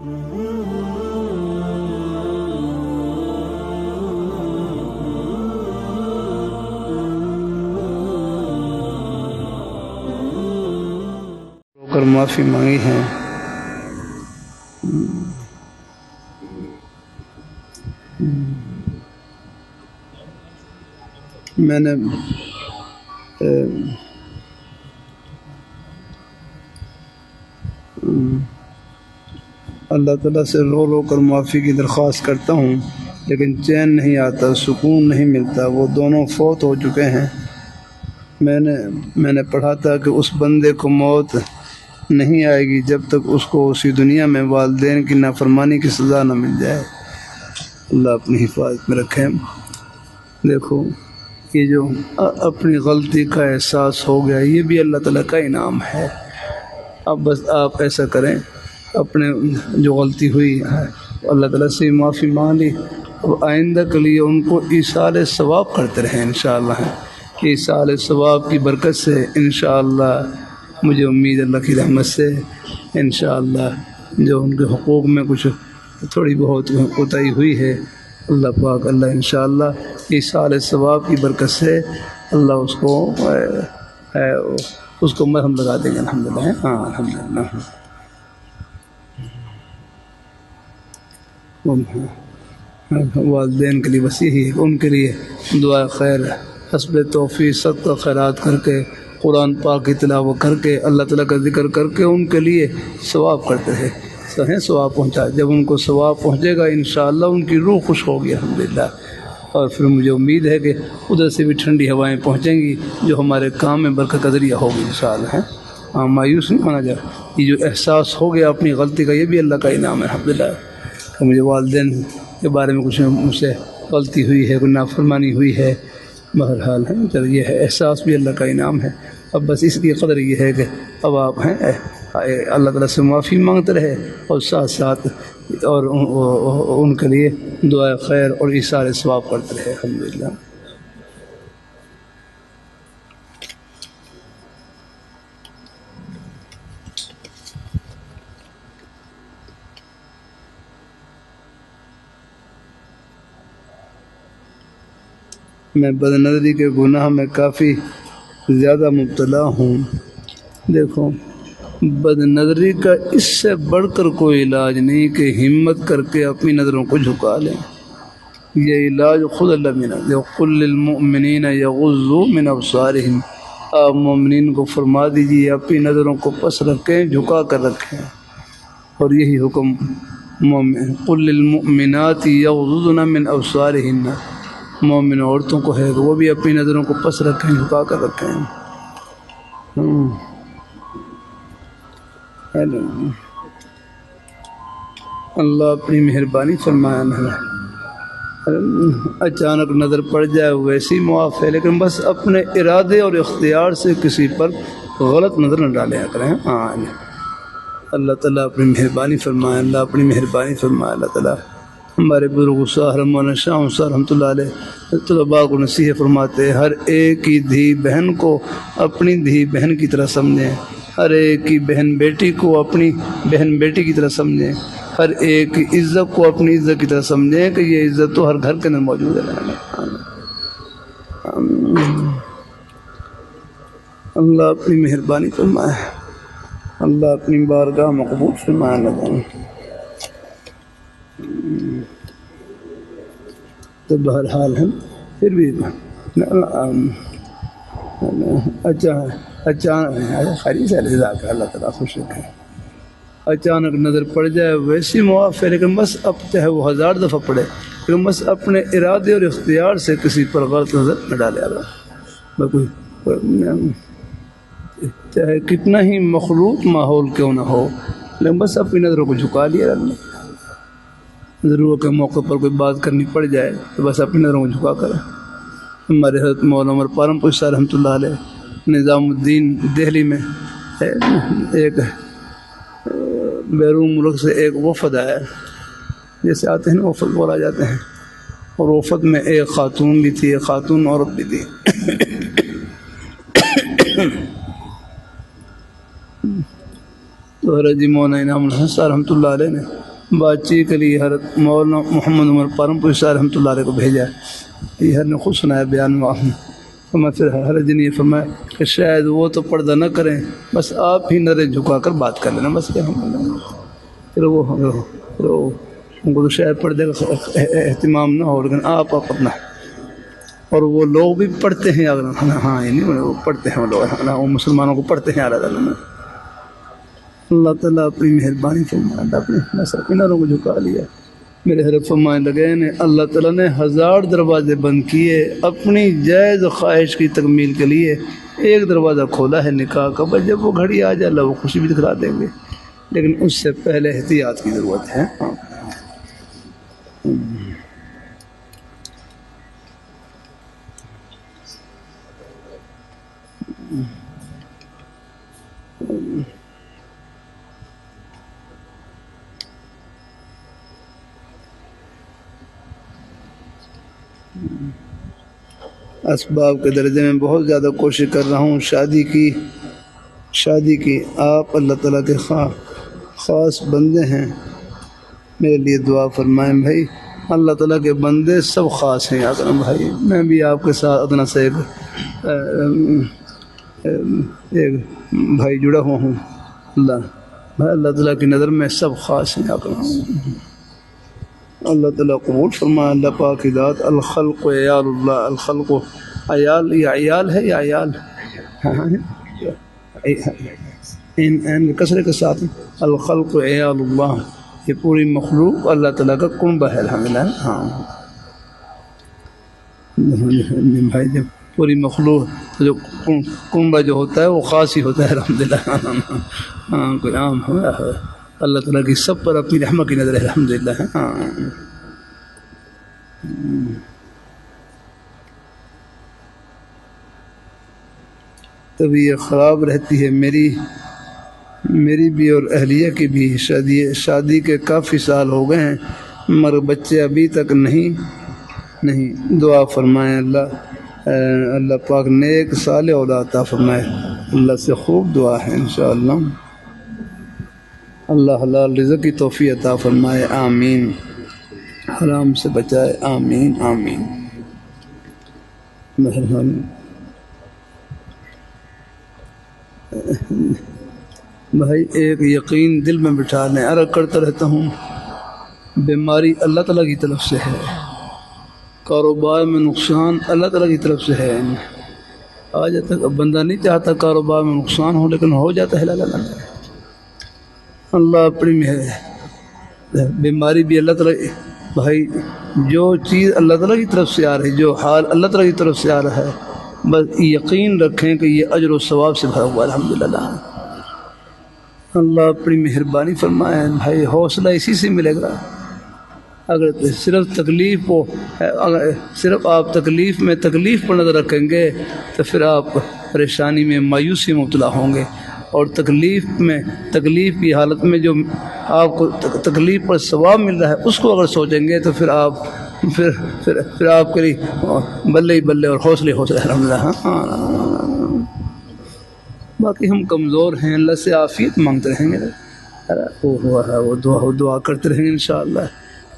کر معافی مانگی ہے. میں نے اللہ تعالیٰ سے رو رو کر معافی کی درخواست کرتا ہوں، لیکن چین نہیں آتا، سکون نہیں ملتا. وہ دونوں فوت ہو چکے ہیں. میں نے پڑھا تھا کہ اس بندے کو موت نہیں آئے گی جب تک اس کو اسی دنیا میں والدین کی نافرمانی کی سزا نہ مل جائے. اللہ اپنی حفاظت میں رکھے. دیکھو، یہ جو اپنی غلطی کا احساس ہو گیا، یہ بھی اللہ تعالیٰ کا انعام ہے. اب بس آپ ایسا کریں، اپنے جو غلطی ہوئی ہے اللہ تعالیٰ سے معافی مانگ لی، اب آئندہ کے لیے ان کو ایصال ثواب کرتے رہیں انشاءاللہ. کہ ایصال ثواب کی برکت سے انشاءاللہ مجھے امید اللہ کی رحمت سے انشاءاللہ جو ان کے حقوق میں کچھ تھوڑی بہت کوتاہی ہوئی ہے، اللہ پاک اللہ انشاءاللہ ایصال ثواب کی برکت سے اللہ اس کو مرہم لگا دیں گے الحمدللہ. ہاں الحمدللہ. والدین کے لیے بس یہی ہے کہ ان کے لیے دعا خیر، حسب توفیق صدقہ خیرات کر کے، قرآن پاک کی تلاوت کر کے، اللہ تعالیٰ کا ذکر کر کے ان کے لیے ثواب کرتے ہیں. ثواب پہنچا. جب ان کو ثواب پہنچے گا انشاءاللہ ان کی روح خوش ہوگی الحمدللہ. اور پھر مجھے امید ہے کہ ادھر سے بھی ٹھنڈی ہوائیں پہنچیں گی جو ہمارے کام میں برکت کا ذریعہ ہوگی انشاءاللہ. ہاں مایوس نہیں ہونا جائے. یہ جو احساس ہو گیا اپنی غلطی کا، یہ بھی اللہ کا انعام ہے الحمدللہ. کہ مجھے والدین کے بارے میں کچھ مجھ سے غلطی ہوئی ہے، کوئی نافرمانی ہوئی ہے، بہرحال ہے چل یہ ہے احساس بھی اللہ کا انعام ہے. اب بس اس کی قدر یہ ہے کہ اب آپ ہیں اللہ تعالیٰ سے معافی مانگتے رہے اور ساتھ ساتھ اور ان کے لیے دعا خیر اور ایثار ثواب کرتے رہے الحمدللہ. میں بد نظری کے گناہ میں کافی زیادہ مبتلا ہوں. دیکھو، بد نظری کا اس سے بڑھ کر کوئی علاج نہیں کہ ہمت کر کے اپنی نظروں کو جھکا لیں. یہ علاج خود اللہ نے جو قل للمؤمنین یغضوا من ابصارہم، آپ مومنین کو فرما دیجیے اپنی نظروں کو پس رکھیں، جھکا کر رکھیں. اور یہی حکم قل للمؤمنات یغضضن من ابصارہن، مومن عورتوں کو ہے کہ وہ بھی اپنی نظروں کو پس رکھیں، جھکا کر رکھیں. اللہ اپنی مہربانی فرمایا. اچانک نظر پڑ جائے ویسی معاف ہے، لیکن بس اپنے ارادے اور اختیار سے کسی پر غلط نظر نہ ڈالیا کریں. ہاں اللہ تعالیٰ اپنی مہربانی فرمائے. اللہ اپنی مہربانی فرمائے. اللہ تعالیٰ ہمارے بزرگ صاحب مولانا شاہ صاحب رحمۃ اللہ علیہ طلباء کو نصیحت فرماتے ہیں، ہر ایک کی دھی بہن کو اپنی دھی بہن کی طرح سمجھیں، ہر ایک کی بہن بیٹی کو اپنی بہن بیٹی کی طرح سمجھیں، ہر ایک کی عزت کو اپنی عزت کی طرح سمجھیں کہ یہ عزت تو ہر گھر کے اندر موجود ہے. اللہ اپنی مہربانی فرمائے. اللہ اپنی بارگاہ مقبول فرمائے. تو بہرحال ہم پھر بھی اللہ تعالیٰ خوش رکھے. اچانک نظر پڑ جائے ویسی معاف ہے، لیکن بس اب چاہے وہ 1000 دفعہ پڑے، لیکن بس اپنے ارادے اور اختیار سے کسی پر غلط نظر نہ ڈالے. چاہے کتنا ہی مخلوط ماحول کیوں نہ ہو، لیکن بس اپنی نظروں کو جھکا لیا. ضرورت کے موقع پر کوئی بات کرنی پڑ جائے تو بس اپنی نظروں کو جھکا کر. ہمارے حضرت مولانا عمر پارم پور صاحب رحمۃ اللہ علیہ نظام الدین دہلی میں ایک بیرون ملک سے ایک وفد آیا، جیسے آتے ہیں نا وفد بولا جاتے ہیں، اور وفد میں ایک خاتون بھی تھی، ایک خاتون عورت بھی تھی. تو حضرت مولانا انعام الحسن صاحب رحمۃ اللہ علیہ نے بات چیت کے لیے حضرت مولانا محمد عمر پارمپور صاحب رحمۃ اللہ علیہ کو بھیجا. یہ ہر نے خود سنایا بیان میں. پھر حضرت جی نے فرمایا کہ شاید وہ تو پردہ نہ کریں، بس آپ ہی نظریں جھکا کر بات کر لینا بس. کیا پھر وہ ان کو تو شاید پردے کا اہتمام نہ ہو، لیکن آپ اپنا. اور وہ لوگ بھی پڑھتے ہیں اگر ہاں یہ نہیں وہ پڑھتے ہیں، وہ لوگ وہ مسلمانوں کو پڑھتے ہیں. اللہ تعالیٰ اپنی مہربانی فرمائے، اللہ اپنے نصر کناروں کو جھکا لیا. میرے حضرت فرمائے لگے نے اللہ تعالیٰ نے 1000 دروازے بند کیے، اپنی جائز خواہش کی تکمیل کے لیے ایک دروازہ کھولا ہے نکاح کا. بس جب وہ گھڑی آ جائے اللہ وہ خوشی بھی دکھلا دیں گے، لیکن اس سے پہلے احتیاط کی ضرورت ہے. اسباب کے درجے میں بہت زیادہ کوشش کر رہا ہوں شادی کی. آپ اللہ تعالیٰ کے خاص بندے ہیں، میرے لیے دعا فرمائیں بھائی. اللہ تعالیٰ کے بندے سب خاص ہیں اکرم بھائی. میں بھی آپ کے ساتھ ادنا سے ایک بھائی جڑا ہوا ہوں. اللہ تعالیٰ کی نظر میں سب خاص ہیں اکرم. اللہ تعالیٰ قبول فرمائے. اللہ پاک کی ذات الخلق عیال اللہ. الخلق عیال، یہ عیال ہے یا عیال ان کثرے کے ساتھ الخلق عیال اللہ. یہ پوری مخلوق اللہ تعالیٰ کا کنبہ ہے الحمدللہ. ہاں بھائی جب پوری مخلوق جو کنبہ جو ہوتا ہے وہ خاص ہی ہوتا ہے الحمدللہ. ہاں کوئی عام ہوا ہے اللہ تعالیٰ کی سب پر اپنی رحمت کی نظر ہے الحمدللہ. ہاں طبیعت خراب رہتی ہے میری بھی اور اہلیہ کی بھی. شادی کے کافی سال ہو گئے ہیں مگر بچے ابھی تک نہیں. دعا فرمائیں اللہ پاک نیک صالح اولاد عطا فرمائے. اللہ سے خوب دعا ہے انشاءاللہ. اللہ حلال رزق کی توفیق عطا فرمائے. آمین. حرام سے بچائے. آمین آمین. مہربانی بھائی ایک یقین دل میں بٹھا لیں. عرض کرتا رہتا ہوں بیماری اللہ تعالیٰ کی طرف سے ہے، کاروبار میں نقصان اللہ تعالیٰ کی طرف سے ہے. آ جاتا بندہ نہیں چاہتا کاروبار میں نقصان ہو، لیکن ہو جاتا ہے. اللہ اپنی میں ہے. بیماری بھی اللہ تعالیٰ. بھائی جو چیز اللہ تعالیٰ کی طرف سے آ رہی، جو حال اللہ تعالیٰ کی طرف سے آ رہا ہے، بس یقین رکھیں کہ یہ اجر و ثواب سے بھرا ہوا الحمدللہ. اللہ اپنی مہربانی فرمائے. بھائی حوصلہ اسی سے ملے گا. اگر صرف تکلیف آپ تکلیف پر نظر رکھیں گے تو پھر آپ پریشانی میں مایوسی مبتلا ہوں گے. اور تکلیف کی حالت میں جو آپ کو تکلیف پر ثواب مل رہا ہے اس کو اگر سوچیں گے تو پھر آپ کے لیے بلے ہی بلے اور حوصلے الحمدللہ. باقی ہم کمزور ہیں، اللہ سے عافیت مانگتے رہیں گے. وہ دعا کرتے رہیں گے انشاءاللہ.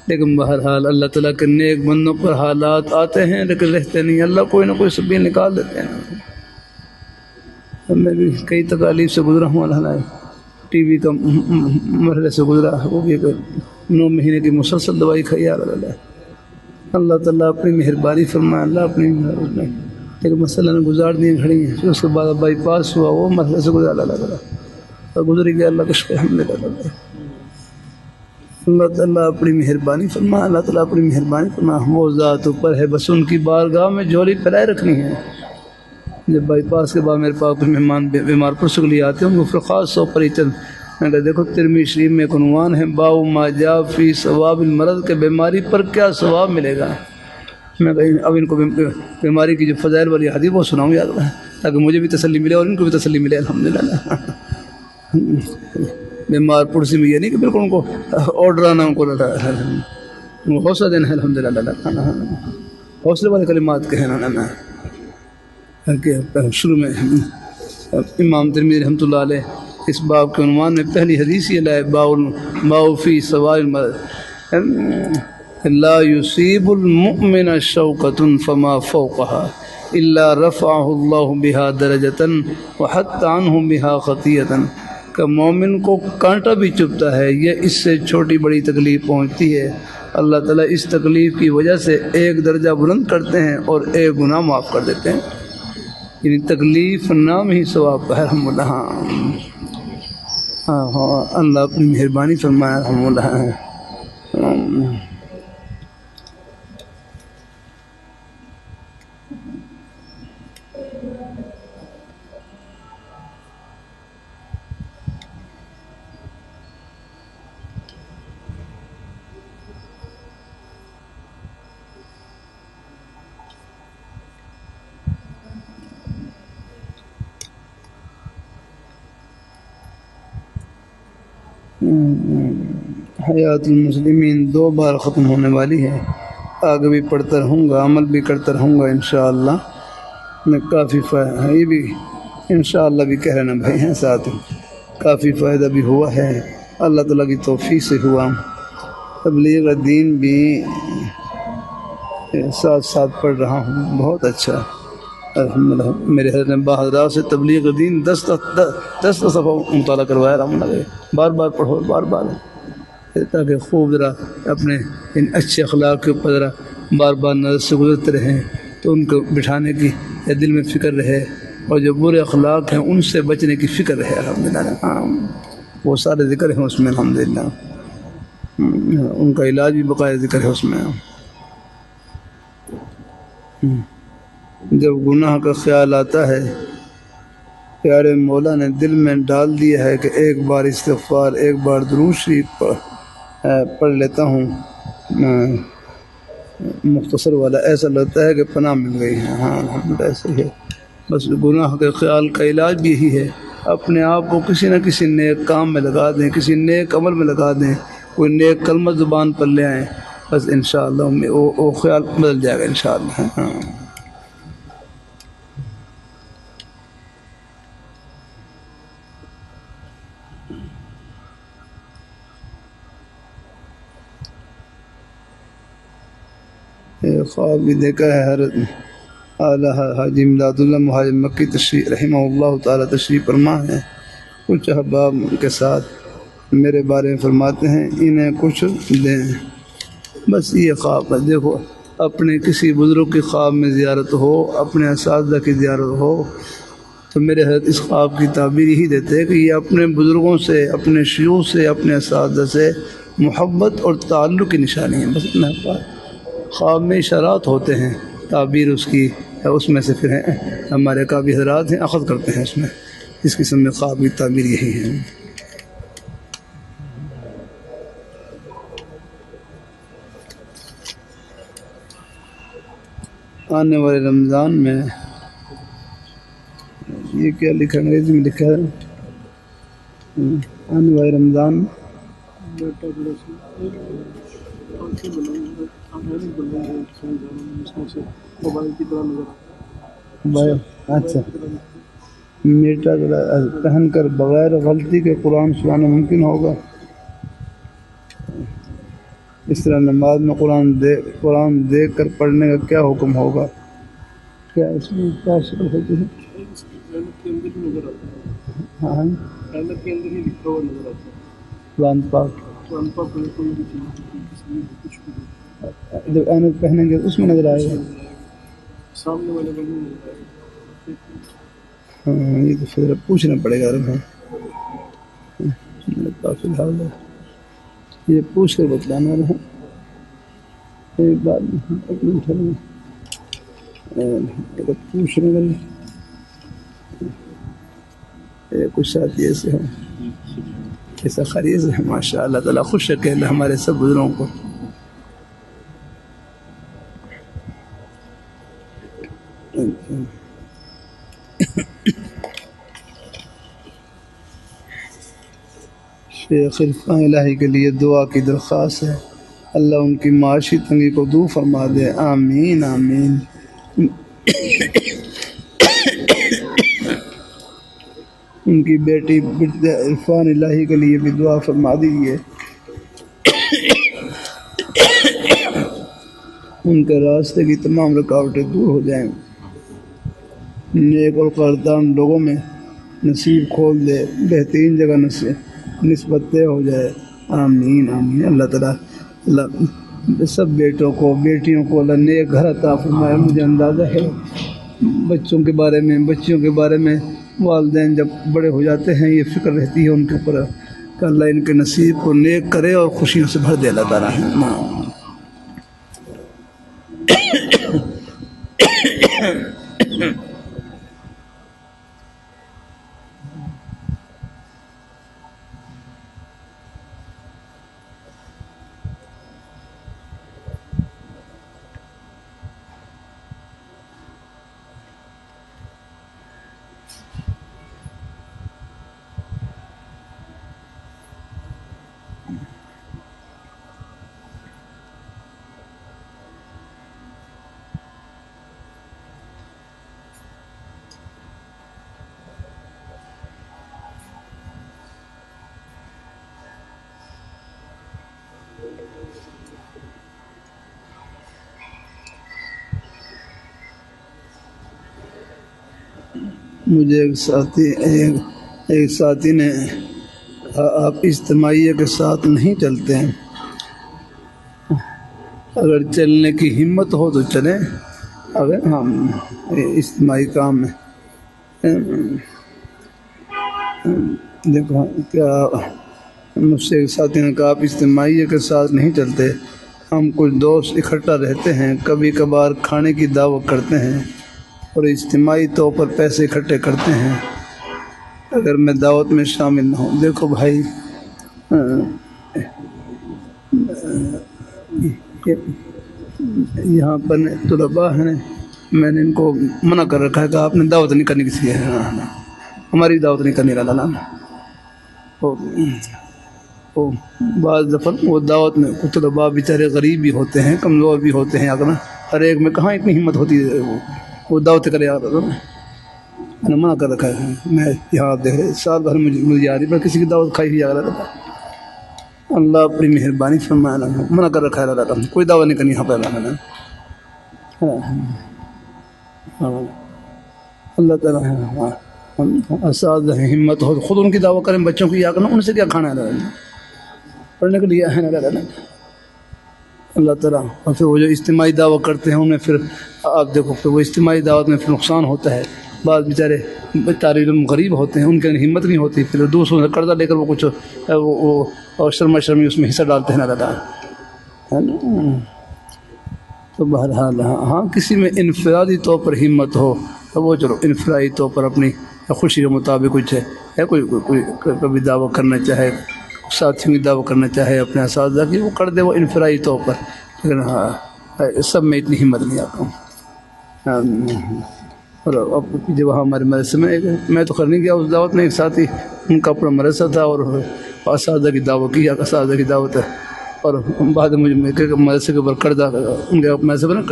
لیکن بہرحال اللہ تعالیٰ کے نیک بندوں پر حالات آتے ہیں لیکن رہتے نہیں. اللہ کوئی نہ کوئی سبیل نکال دیتے ہیں. میں بھی کئی تکالیف سے گزرا ہوں. اللہ ٹی وی کا مرحلے سے گزرا، وہ بھی 9 مہینے کی مسلسل دوائی کھائی. اللہ تعالیٰ اپنی مہربانی فرمائے. اللہ اپنی ایک مسئلہ نے گزار دی گھڑی ہیں، پھر اس کے بعد بائی پاس ہوا، وہ مرحلے سے گزرا اللہ اور گزر گیا. اللہ کا شکر الحمدللہ. اللہ تعالیٰ اپنی مہربانی فرمائے. اللہ تعالیٰ اپنی مہربانی فرمائے. وہ ذات اوپر ہے، بس ان کی بارگاہ میں جھولی پھیلائے رکھنی ہے. جب بائی پاس کے بعد میرے پاس کچھ مہمان بیمار پرسوں کے لیے آتے ہیں، ان کو پھر خاص طور پر میں کہا دیکھو ترمذی شریف میں ایک عنوان ہے باب ما جاء فی ثواب المرض، کہ بیماری پر کیا ثواب ملے گا. میں کہیں اب ان کو بیماری کی جو فضائل والی حدیث وہ سناؤں یاد تاکہ مجھے بھی تسلی ملے اور ان کو بھی تسلی ملے الحمدللہ. بیمار پڑوسی میں یہ نہیں کہ بالکل ان کو آرڈرانا، ان کو حوصلہ دینا ہے الحمدللہ. حوصلے والے کلمات کہنا کہ شروع میں امام ترمذی رحمۃ اللہ علیہ اس باب کے عنوان میں پہلی حدیث یہ لائے باؤ فی سوال لا يصيب المؤمن شوكة فما فوقها الا رفعه الله بها درجة وحط عنه بها خطيئة کہ مومن کو کانٹا بھی چبھتا ہے یہ اس سے چھوٹی بڑی تکلیف پہنچتی ہے، اللہ تعالیٰ اس تکلیف کی وجہ سے ایک درجہ بلند کرتے ہیں اور ایک گناہ معاف کر دیتے ہیں، یعنی تکلیف نام ہی ثواب کا ہے۔ الحمد للہ، ہاں اللہ اپنی مہربانی فرمائے۔ الحمد للہ۔ حیات المسلمین 2 بار ختم ہونے والی ہے، آگے بھی پڑھتا رہوں گا، عمل بھی کرتا رہوں گا انشاءاللہ۔ میں کافی یہ بھی انشاءاللہ بھی کہہ رہے نا بھائی ہیں ساتھ، کافی فائدہ بھی ہوا ہے، اللہ تعالیٰ کی توفیق سے ہوا۔ تبلیغ دین بھی ساتھ ساتھ پڑھ رہا ہوں، بہت اچھا الحمدللہ۔ میرے حضرت حضرات سے تبلیغ دین 10 صفحہ مطالعہ کروایا، الحمدللہ، بار بار پڑھو، بار بار، تاکہ خوب ذرا اپنے ان اچھے اخلاق کے اوپر ذرا بار بار نظر سے گزرتے رہیں، تو ان کو بٹھانے کی یا دل میں فکر رہے، اور جو برے اخلاق ہیں ان سے بچنے کی فکر رہے۔ الحمدللہ، ہاں وہ سارے ذکر ہیں اس میں، الحمدللہ ان کا علاج بھی بقایا ذکر ہے اس میں۔ جب گناہ کا خیال آتا ہے، پیارے مولا نے دل میں ڈال دیا ہے کہ ایک بار استغفار، ایک بار درود شریف پڑھ لیتا ہوں مختصر والا، ایسا لگتا ہے کہ پناہ مل گئی ہے۔ ہاں الحمدللہ ایسے ہی ہے، بس گناہ کے خیال کا علاج بھی یہی ہے، اپنے آپ کو کسی نہ کسی نیک کام میں لگا دیں، کسی نیک عمل میں لگا دیں، کوئی نیک کلمہ زبان پر لے آئیں، بس انشاءاللہ وہ خیال بدل جائے گا انشاءاللہ۔ ہاں خواب بھی دیکھا ہے، حضرت اعلیٰ حاجی امداد اللہ مہاجر مکی تشریف رحمہ اللہ تعالیٰ تشریف فرما ہے، کچھ احباب کے ساتھ میرے بارے میں فرماتے ہیں انہیں کچھ دیں، بس یہ خواب ہے۔ دیکھو اپنے کسی بزرگ کی خواب میں زیارت ہو، اپنے اساتذہ کی زیارت ہو، تو میرے حضرت اس خواب کی تعبیر یہی دیتے ہیں کہ یہ اپنے بزرگوں سے، اپنے شیوخ سے، اپنے اساتذہ سے محبت اور تعلق کی نشانی ہے۔ بس اتنا خواب میں اشارات ہوتے ہیں، تعبیر اس کی اس میں سے پھر ہیں ہمارے کافی حضرات ہیں اخذ کرتے ہیں اس میں، اس قسم میں خواب کی تعبیر یہی ہے۔ آنے والے رمضان میں یہ کیا لکھا، انگریزی میں لکھا ہے، آنے والے رمضان اچھا میٹا پہن کر بغیر غلطی کے قرآن سنانا ممکن ہوگا؟ اس طرح نماز میں قرآن دیکھ کر پڑھنے کا کیا حکم ہوگا؟ کیا اس میں کیا شکل ہوتی ہے؟ ہاں قرآن پاک جب اینک پہنیں گے اس میں نظر آئے گا سامنے والے۔ ہاں یہ تو پھر پوچھنا پڑے گا، میرے پاس فی الحال یہ پوچھ کر بتلانا رہا ایک بات، ایک منٹ پوچھ رہے کچھ ساتھی ایسے ہوں، ایسا خرید ہے ماشاء اللہ تعالیٰ، خوش رکھے اللہ ہمارے سب بزرگوں کو۔ شیخ عرفان الہی کے لیے دعا کی درخواست ہے، اللہ ان کی معاشی تنگی کو دور فرما دے، آمین آمین۔ ان کی بیٹی عرفان الہی کے لیے بھی دعا فرما دیجیے، ان کے راستے کی تمام رکاوٹیں دور ہو جائیں، نیک اور قدردان لوگوں میں نصیب کھول دے، بہترین جگہ نسبت طے ہو جائے، آمین آمین۔ اللہ تعالیٰ اللہ سب بیٹوں کو بیٹیوں کو اللہ نیک گھر عطا فرمائے۔ مجھے اندازہ ہے بچوں کے بارے میں والدین جب بڑے ہو جاتے ہیں یہ فکر رہتی ہے ان کے اوپر کہ اللہ ان کے نصیب کو نیک کرے اور خوشیوں سے بھر دے اللہ تعالیٰ۔ مجھے ایک ساتھی نے آپ اجتماعیہ کے ساتھ نہیں چلتے ہیں، اگر چلنے کی ہمت ہو تو چلیں، اگر ہم اجتماعی کام میں دیکھو کیا مجھ سے ایک ساتھی نے کہا آپ اجتماعیہ کے ساتھ نہیں چلتے، ہم کچھ دوست اکٹھا رہتے ہیں، کبھی کبھار کھانے کی دعوت کرتے ہیں اور اجتماعی طور پر پیسے اکٹھے کرتے ہیں، اگر میں دعوت میں شامل نہ ہوں۔ دیکھو بھائی یہاں پر طلباء ہیں، میں نے ان کو منع کر رکھا ہے کہ آپ نے دعوت نہیں کرنی کسی ہے، ہماری دعوت نہیں کرنی رہا نا۔ بعض دفعہ وہ دعوت میں کچھ طلباء بیچارے غریب بھی ہوتے ہیں، کمزور بھی ہوتے ہیں، اگر ہر ایک میں کہاں اتنی ہمت ہوتی ہے وہ دعوت کرے، میں نے منع کر رکھا ہے۔ میں یہاں آپ دیکھ رہے سال بھر مجھے یاری پر کسی کی دعوت کھائی ہوئی جا رہا تھا، اللہ اپنی مہربانی فرمایا، منع کر رکھا ہے اللہ تعالیٰ، کوئی دعوت نہیں کرنی یہاں پہ اللہ تعالیٰ۔ اساتذہ ہمت ہو خود ان کی دعوت کریں، بچوں کی یا کرنا، ان سے کیا کھانا ہے پڑھنے کے لیے ہے نا اللہ تعالیٰ۔ اور پھر وہ جو اجتماعی دعوت کرتے ہیں ان میں پھر آپ دیکھو پھر وہ اجتماعی دعوت میں پھر نقصان ہوتا ہے، بعض بیچارے طالب علم غریب ہوتے ہیں، ان کے ہمت نہیں ہوتی، پھر دوسروں سے قرضہ لے کر وہ کچھ اور شرمی اس میں حصہ ڈالتے ہیں اللہ تعالیٰ، ہے نا۔ تو بہرحال ہاں کسی میں انفرادی طور پر ہمت ہو تو وہ چلو انفرادی طور پر اپنی خوشی کے مطابق کچھ ہے کوئی کبھی دعوت کرنا چاہے، ساتھیوں کی دعوت کرنا چاہے اپنے اساتذہ کی، وہ کر دے وہ انفرادی طور پر، لیکن ہاں سب میں اتنی ہمت نہیں آتا ہوں۔ اور اب جب وہاں ہمارے مدرسے میں تو خیر نہیں گیا اس دعوت میں، ایک ساتھی ان کا اپنا مدرسہ تھا اور اساتذہ کی دعوت کی، اساتذہ کی دعوت ہے، اور بعد میں مجھے مدرسے کے اوپر قرضہ ان کے مدرسے پر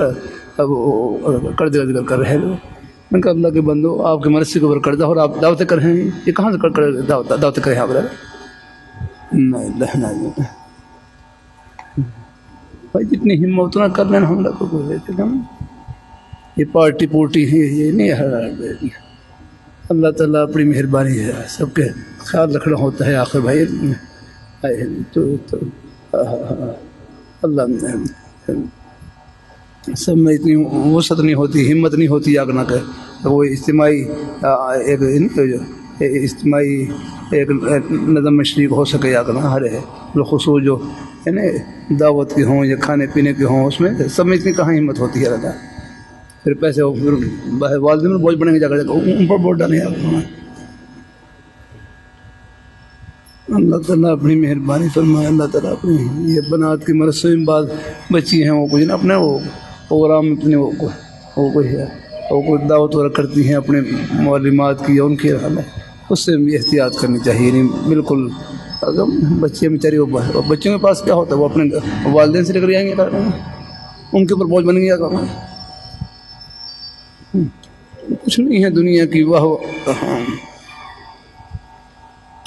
قرضے کا ذکر کر رہے ہیں۔ میں کہا اللہ کے بندو آپ کے مدرسے کے اوپر قرضہ اور آپ دعوتیں کر رہے ہیں، یہ کہاں سے دعوتیں کریں آپ بھائی؟ جتنی ہمت نہ کر لینا ہم لوگ کو یہ پارٹی پورٹی ہے یہ نہیں ہے، اللہ تعالیٰ اپنی مہربانی ہے، سب کے خیال رکھنا ہوتا ہے آخر بھائی، تو اللہ سب میں اتنی وسعت نہیں ہوتی، ہمت نہیں ہوتی یا نہ کہ وہ اجتماعی اجتماعی ایک نظم میں شریک ہو سکے یا نہ، ہر ہے بالخصوص جو ہے نا دعوت کی ہوں یا کھانے پینے کی ہوں، اس میں سب میں اتنی کہاں ہمت ہوتی ہے اللہ، پھر پیسے پھر والدین میں بوجھ بنے گے، جا کر ان پر بوجھ ڈالیں اللہ تعالیٰ اپنی مہربانی فرمائے۔ اللہ تعالیٰ اپنی یہ بنات کی مرسوم میں بعض بچی ہیں وہ کچھ نا اپنے وہ پروگرام اپنے وہ کوئی ہے وہ کوئی دعوت وغیرہ کرتی ہیں اپنے معلومات کی، ان کی اس سے بھی احتیاط کرنی چاہیے، نہیں بالکل اگر بچے بیچاری وہ بچوں کے پاس کیا ہوتا ہے وہ اپنے والدین سے لے کر جائیں گے، ان کے اوپر بوجھ بن گیا کچھ نہیں ہے دنیا کی واہ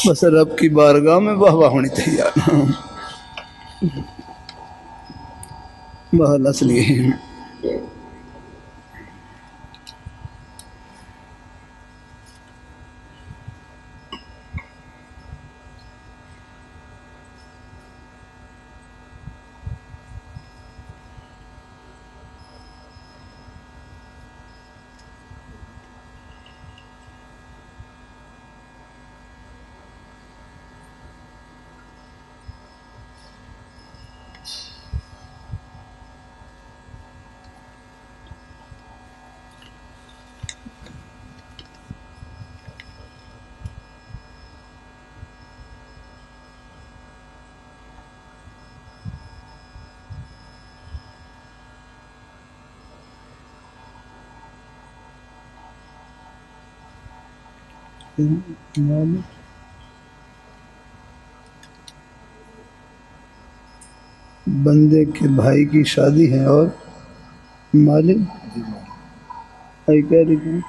بس رب کی بارگاہ میں واہ واہ ہونی تیار. بہت اصلی ہے. بندے کے بھائی کی شادی ہے اور مالک کہہ رہی تھی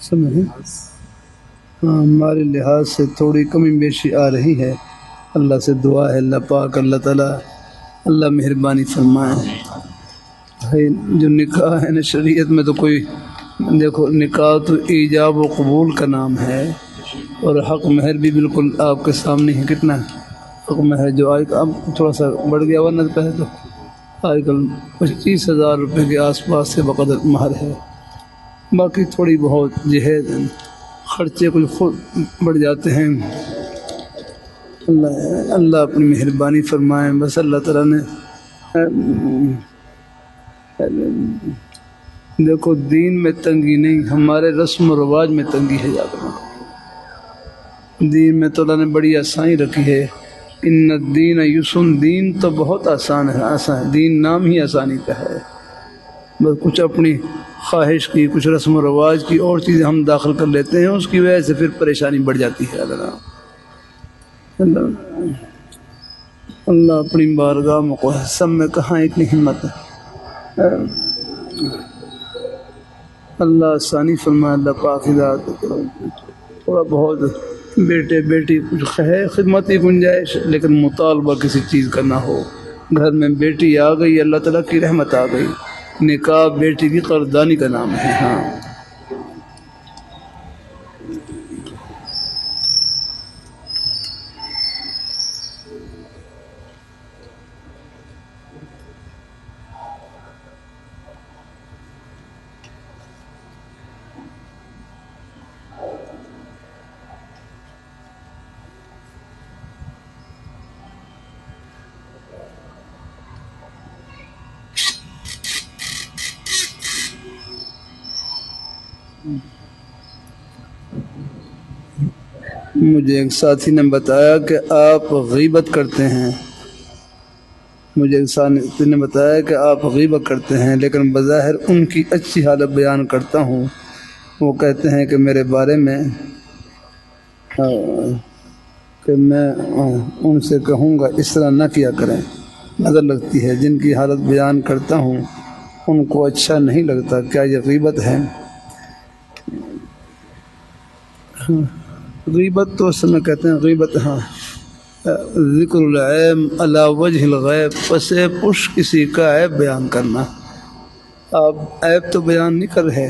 سمجھیں. ہاں ہمارے لحاظ سے تھوڑی کمی بیشی آ رہی ہے. اللہ سے دعا ہے اللہ پاک اللہ تعالیٰ اللہ مہربانی فرمائے. جو نکاح ہے نا شریعت میں تو کوئی دیکھو نکاح تو ایجاب و قبول کا نام ہے اور حق مہر بھی بالکل آپ کے سامنے ہے. کتنا حق مہر جو آج اب تھوڑا سا بڑھ گیا ورنہ پہلے تو آج کل 25,000 روپے کے آس پاس سے بقدر مہر ہے. باقی تھوڑی بہت جو ہے خرچے کچھ خود بڑھ جاتے ہیں. اللہ اپنی مہربانی فرمائیں. بس اللہ تعالیٰ نے دیکھو دین میں تنگی نہیں ہمارے رسم و رواج میں تنگی ہے. دین میں تو اللہ نے بڑی آسانی رکھی ہے. ان الدین یسر دین تو بہت آسان ہے. دین نام ہی آسانی کا ہے. بس کچھ اپنی خواہش کی کچھ رسم و رواج کی اور چیزیں ہم داخل کر لیتے ہیں اس کی وجہ سے پھر پریشانی بڑھ جاتی ہے. اللہ اپنی بارگاہ میں سب میں کہاں اتنی ہمت ہے. اللہ آسانی فرمائے. اللہ پاک ذات تھوڑا بہت بیٹے بیٹی کچھ ہے خدمتی گنجائش لیکن مطالبہ کسی چیز کا نہ ہو. گھر میں بیٹی آ گئی اللہ تعالیٰ کی رحمت آ گئی. نکاح بیٹی کی قدردانی کا نام ہے. ہاں مجھے ایک ساتھی نے بتایا کہ آپ غیبت کرتے ہیں. مجھے ایک ساتھی نے بتایا کہ آپ غیبت کرتے ہیں لیکن بظاہر ان کی اچھی حالت بیان کرتا ہوں. وہ کہتے ہیں کہ میرے بارے میں کہ میں ان سے کہوں گا اس طرح نہ کیا کریں. نظر لگتی ہے جن کی حالت بیان کرتا ہوں ان کو اچھا نہیں لگتا. کیا یہ غیبت ہے؟ غیبت تو اس میں کہتے ہیں غیبت ہاں ذکر العیب علی وجہ الغیب پس پش کسی کا عیب بیان کرنا. آپ عیب تو بیان نہیں کر رہے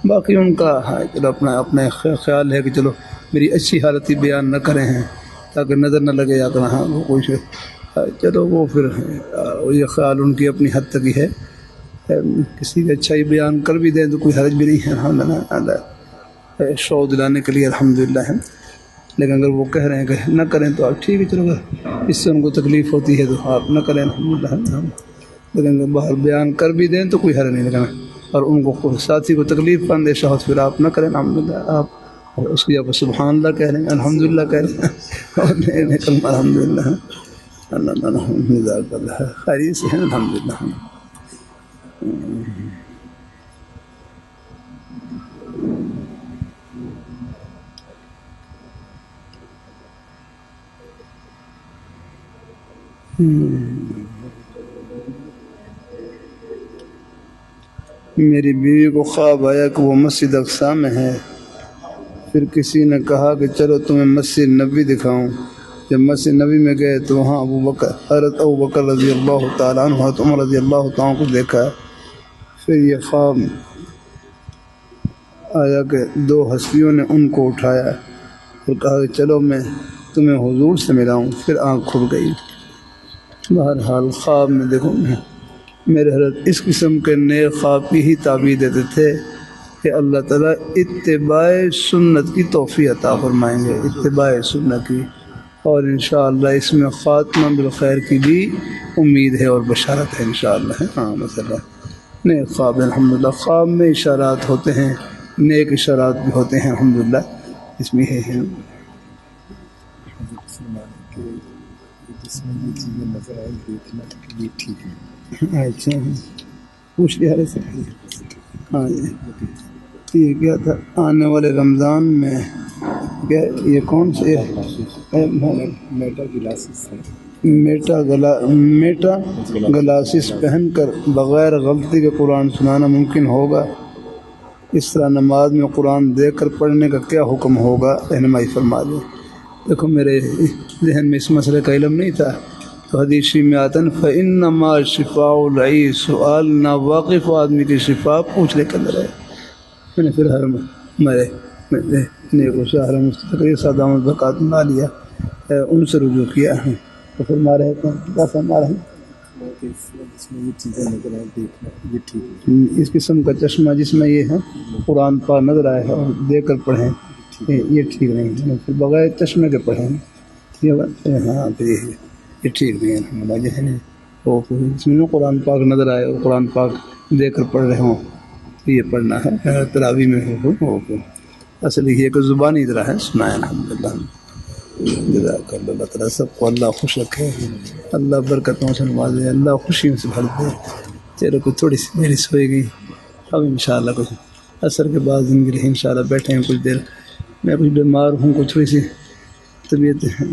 باقی ان کا چلو اپنا خیال ہے کہ چلو میری اچھی حالت ہی بیان نہ کریں ہیں تاکہ نظر نہ لگے یا کہ ہاں وہ کوئی چلو وہ پھر یہ خیال ان کی اپنی حد تک ہی ہے. کسی کا اچھا ہی بیان کر بھی دیں تو کوئی حرج بھی نہیں ہے. الحمدللہ شوق دلانے کے لیے الحمدللہ ہے. لیکن اگر وہ کہہ رہے ہیں کہ نہ کریں تو آپ ٹھیک ہے چلو اس سے ان کو تکلیف ہوتی ہے تو آپ نہ کریں الحمدللہ. لیکن اگر باہر بیان کر بھی دیں تو کوئی حرج نہیں لگنا اور ان کو ساتھی کو تکلیف کا اندیشہ ہو پھر آپ نہ کریں الحمدللہ. آپ اس کی آپ سبحان اللہ کہہ رہے ہیں الحمدللہ کہہ رہے ہیں اور نئے کلمہ الحمدللہ اللہ الحمدللہ خیریت سے ہیں الحمدللہ. میری بیوی کو خواب آیا کہ وہ مسجد اقصی میں ہے، پھر کسی نے کہا کہ چلو تمہیں مسجد نبوی دکھاؤں۔ جب مسجد نبوی میں گئے تو وہاں حضرت ابوبکر رضی اللہ تعالیٰ عنہ، حضرت عمر رضی اللہ تعالیٰ عنہ کو دیکھا۔ پھر یہ خواب آیا کہ دو ہستیوں نے ان کو اٹھایا اور کہا کہ چلو میں تمہیں حضور سے ملاؤں۔ پھر آنکھ کھل گئی۔ بہرحال خواب میں دیکھو میرے حضرت اس قسم کے نئے خواب کی ہی تعبیر دیتے تھے کہ اللہ تعالیٰ اتباع سنت کی توفیق عطا فرمائیں گے، اتباع سنت کی، اور انشاءاللہ اس میں خاتمہ بالخیر کی بھی امید ہے اور بشارت ہے انشاءاللہ۔ ہاں مثلا نئے خواب الحمدللہ، خواب میں اشارات ہوتے ہیں، نیک اشارات بھی ہوتے ہیں الحمدللہ، اس میں ہے جس میں یہ چیزیں نظر آئیں دیکھنا یہ ٹھیک ہے۔ اچھا پوچھ لیا سے ہاں یہ کیا تھا آنے والے رمضان میں کیا یہ کون سے میٹا گلاسز میٹا گلاسز پہن کر بغیر غلطی کے قرآن سنانا ممکن ہوگا؟ اس طرح نماز میں قرآن دیکھ کر پڑھنے کا کیا حکم ہوگا؟ رہنمائی فرما دیں۔ دیکھو میرے ذہن میں اس مسئلے کا علم نہیں تھا، تو حدیث میں آتا ہے فَإِنَّمَا شِفَاءُ الْعِيِّ، سوال ناواقف آدمی کی شفا پوچھ لے کر رہے۔ میں نے پھر تقریر سادامت بقات نہ لیا، ان سے رجوع کیا ہے تو فرما رہے تھے کیا فرما رہے ہیں جس میں یہ چیزیں نظر آئیں دیکھنا یہ ٹھیک ہے۔ اس قسم کا چشمہ جس میں یہ ہے قرآن پاک نظر آئے ہے اور دیکھ کر پڑھیں یہ ٹھیک نہیں ہے، پھر بغیر چشمے کے پڑھیں ہاں پھر یہ ٹھیک نہیں ہے۔ جو ہے نا وہ اس میں قرآن پاک نظر آئے اور قرآن پاک دیکھ کر پڑھ رہے ہوں یہ پڑھنا ہے۔ تراویح میں ہو اصل یہ کہ زبانی ادرا ہے سنائیں الحمدللہ۔ جزاک اللہ تعالیٰ سب کو اللہ خوش رکھے، اللہ برکتوں سے نوازے، اللہ خوشیوں سے بھر دے۔ چلو کوئی تھوڑی سی میری سوئے گئی، اب انشاءاللہ کچھ عصر کے بعد زندگی رہی انشاءاللہ بیٹھے ہیں کچھ دیر۔ میں کچھ بیمار ہوں، کچھ تھوڑی سی طبیعت ہے۔